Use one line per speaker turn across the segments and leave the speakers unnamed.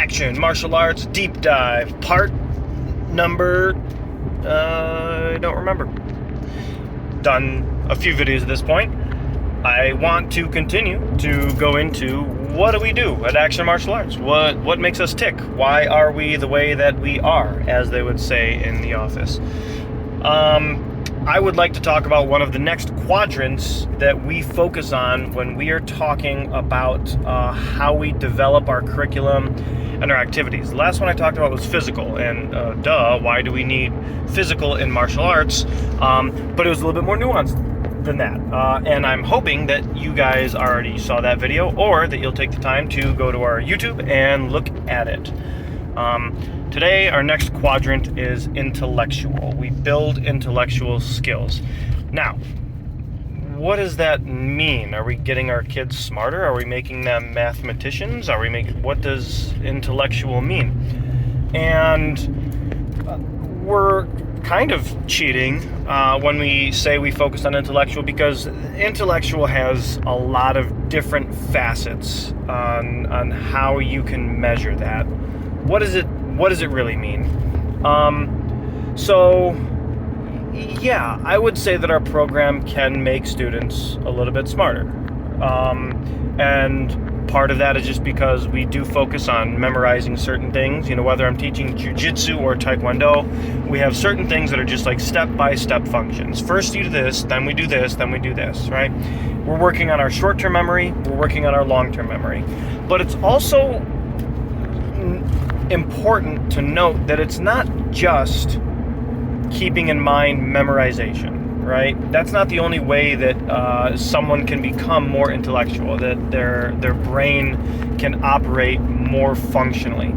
Action Martial Arts Deep Dive, part number, I don't remember. Done a few videos at this point. I want to continue to go into what do we do at Action Martial Arts? What makes us tick? Why are we the way that we are, as they would say in the office? I would like to talk about one of the next quadrants that we focus on when we are talking about how we develop our curriculum and our activities. The last one I talked about was physical, and why do we need physical in martial arts? But it was a little bit more nuanced than that. And I'm hoping that you guys already saw that video, or that you'll take the time to go to our YouTube and look at it. Today, our next quadrant is intellectual. We build intellectual skills. Now, what does that mean? Are we getting our kids smarter? Are we making them mathematicians? What does intellectual mean? And we're kind of cheating when we say we focus on intellectual, because intellectual has a lot of different facets on how you can measure that. What does it really mean? So yeah, I would say that our program can make students a little bit smarter. And part of that is just because we do focus on memorizing certain things. Whether I'm teaching jiu-jitsu or taekwondo, we have certain things that are just like step-by-step functions. First you do this, then we do this, then we do this, right? We're working on our short-term memory, we're working on our long-term memory. But it's also important to note that it's not just keeping in mind memorization, right? That's not the only way that someone can become more intellectual, that their brain can operate more functionally.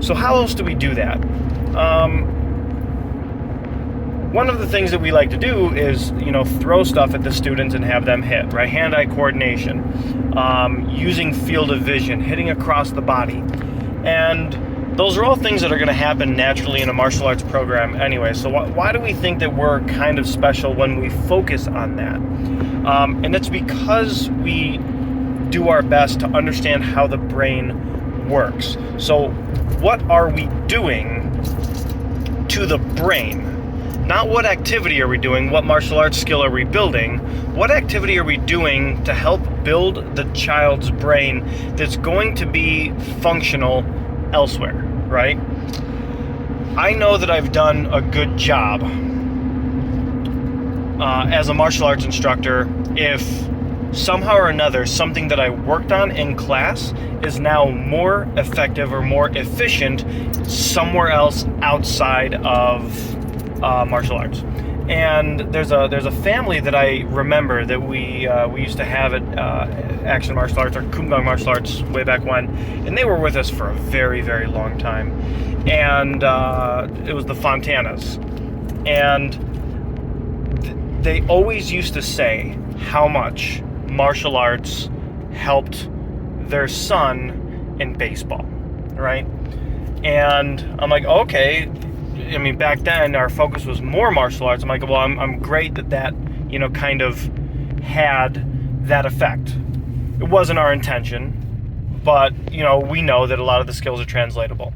So how else do we do that? One of the things that we like to do is, throw stuff at the students and have them hit, right? Hand-eye coordination, using field of vision, hitting across the body. And those are all things that are going to happen naturally in a martial arts program anyway. So why do we think that we're kind of special when we focus on that? And it's because we do our best to understand how the brain works. So what are we doing to the brain? Not what activity are we doing, what martial arts skill are we building, what activity are we doing to help build the child's brain that's going to be functional elsewhere, right? I know that I've done a good job as a martial arts instructor if somehow or another something that I worked on in class is now more effective or more efficient somewhere else outside of martial arts. And there's a family that I remember that we used to have at Action Martial Arts, or Kumgang Martial Arts, way back when, and they were with us for a very, very long time. And it was the Fontanas, and they always used to say how much martial arts helped their son in baseball, right? And I'm like, okay. I mean, back then our focus was more martial arts. I'm like, well, I'm great that kind of had that effect. It wasn't our intention, but we know that a lot of the skills are translatable,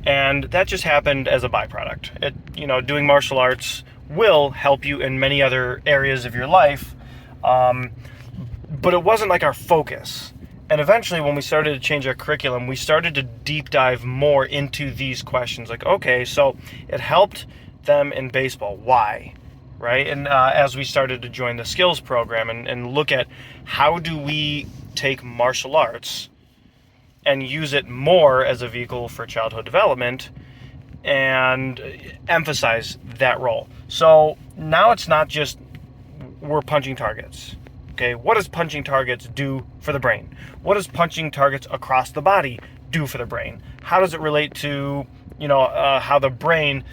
and that just happened as a byproduct. Doing martial arts will help you in many other areas of your life, but it wasn't like our focus. And eventually, when we started to change our curriculum, we started to deep dive more into these questions. Like, okay, so it helped them in baseball. Why? Right? And as we started to join the skills program and look at how do we take martial arts and use it more as a vehicle for childhood development and emphasize that role. So now it's not just we're punching targets. Okay, what does punching targets do for the brain? What does punching targets across the body do for the brain? How does it relate to, how the brain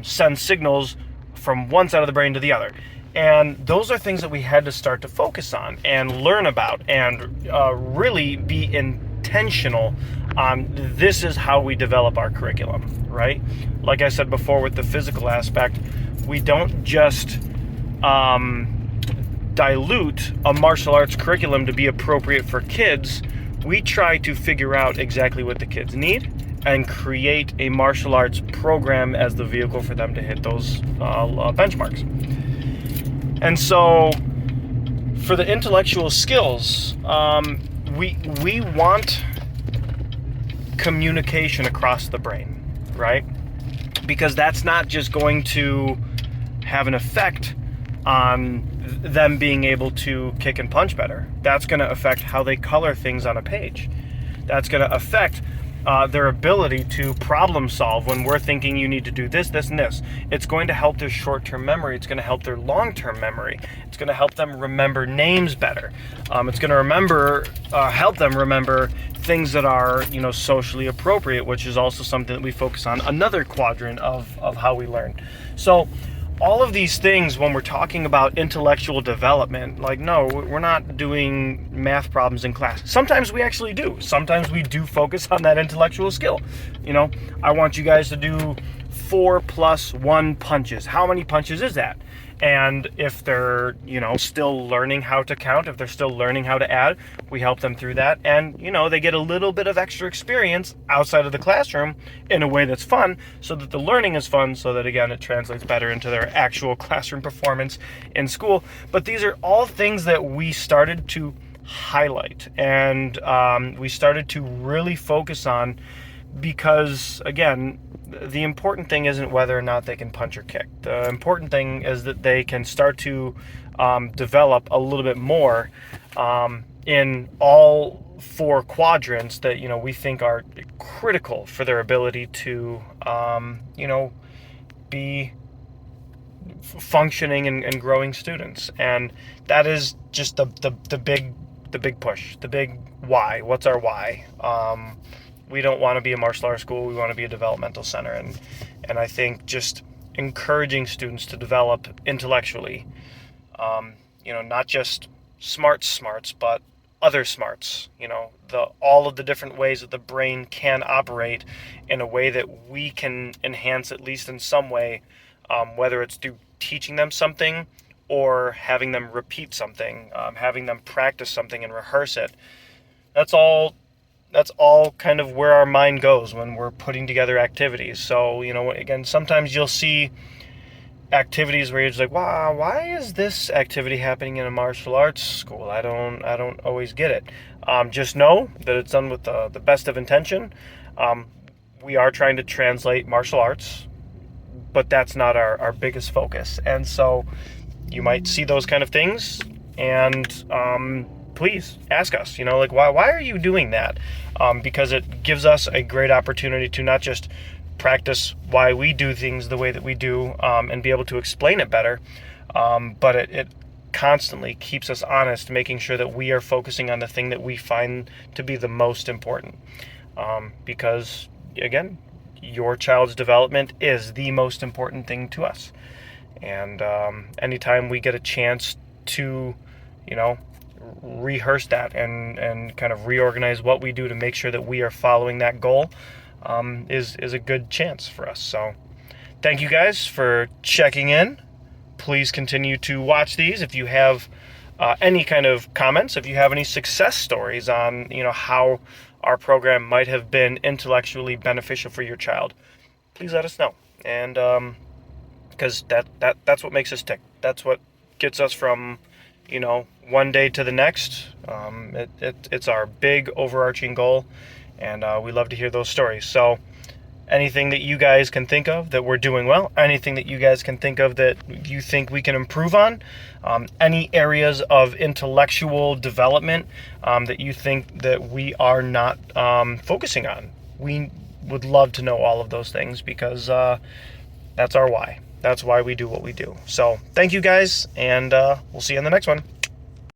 sends signals from one side of the brain to the other? And those are things that we had to start to focus on and learn about and really be intentional on. This is how we develop our curriculum, right? Like I said before with the physical aspect, we don't just dilute a martial arts curriculum to be appropriate for kids. we try to figure out exactly what the kids need and create a martial arts program as the vehicle for them to hit those benchmarks. And so for the intellectual skills, we want communication across the brain, right? Because that's not just going to have an effect on them being able to kick and punch better. That's going to affect how they color things on a page. That's going to affect their ability to problem solve when we're thinking you need to do this, this, and this. It's going to help their short-term memory. It's going to help their long-term memory. It's going to help them remember names better. It's going to help them remember things that are, socially appropriate, which is also something that we focus on, another quadrant of how we learn. So all of these things, when we're talking about intellectual development, no, we're not doing math problems in class. Sometimes we actually do. Sometimes we do focus on that intellectual skill. I want you guys to do 4 + 1 punches. How many punches is that? And if they're, still learning how to count, if they're still learning how to add, we help them through that. And, they get a little bit of extra experience outside of the classroom in a way that's fun, so that the learning is fun, so that, again, it translates better into their actual classroom performance in school. But these are all things that we started to highlight and we started to really focus on because, again, the important thing isn't whether or not they can punch or kick. The important thing is that they can start to develop a little bit more in all 4 quadrants that, we think are critical for their ability to, be functioning and growing students. And that is just the big push, the big why. What's our why? We don't want to be a martial arts school. We want to be a developmental center. And I think just encouraging students to develop intellectually, not just smarts, but other smarts, all of the different ways that the brain can operate in a way that we can enhance, at least in some way, whether it's through teaching them something or having them repeat something, having them practice something and rehearse it. That's all kind of where our mind goes when we're putting together activities. So, again, sometimes you'll see activities where you're just like, wow, why is this activity happening in a martial arts school? I don't always get it. Just know that it's done with the best of intention. We are trying to translate martial arts, but that's not our biggest focus. And so you might see those kind of things, and please ask us, why are you doing that? Because it gives us a great opportunity to not just practice why we do things the way that we do, and be able to explain it better, but it constantly keeps us honest, making sure that we are focusing on the thing that we find to be the most important. Because, again, your child's development is the most important thing to us. And anytime we get a chance to, rehearse that and kind of reorganize what we do to make sure that we are following that goal, is a good chance for us. So thank you guys for checking in. Please continue to watch these. If you have any kind of comments, if you have any success stories on how our program might have been intellectually beneficial for your child, please let us know. And because that's what makes us tick. That's what gets us from one day to the next. It's our big overarching goal, and we love to hear those stories. So anything that you guys can think of that we're doing well, anything that you guys can think of that you think we can improve on, any areas of intellectual development that you think that we are not focusing on, we would love to know all of those things, because that's our why. That's why we do what we do. So thank you guys, and we'll see you in the next one.